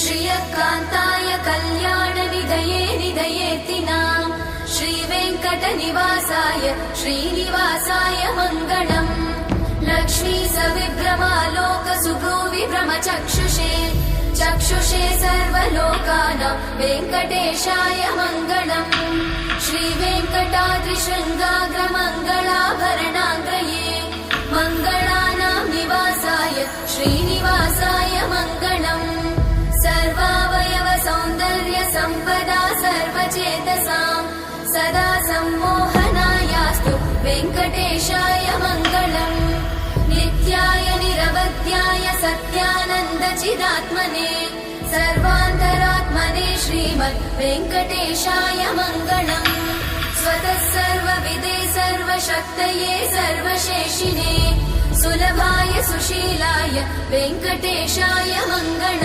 श्रियकान्ताय कल्याणनिधये निधयेतिनाम् श्रीवेङ्कटनिवासाय श्रीनिवासाय मङ्गलम् लक्ष्मी सविभ्रमालोक सुभ्रूविभ्रमचक्षुषे चक्षुषे सर्वलोकानां वेङ्कटेशाय मङ्गलम् श्रीवेङ्कटाद्रिशृङ्गाग्रमङ्गलाभरणाङ्गये मङ्गलानां निवासाय श्रीनिवासाय मङ्गलम् सर्वावयव सौन्दर्य सम्पदा सर्वचेतसां सदा सम्मोहनायास्तु वेङ्कटेशाय मङ्गलम् नित्याय निरवध्याय सत्यानन्द चिदात्मने सर्वान्तरात्मने श्रीमद् वेङ्कटेशाय मङ्गलम् स्वतः सर्वविदे सर्वशक्तये सर्वशेषिने सुलभाय सुशीलाय वेङ्कटेशाय मङ्गलम्।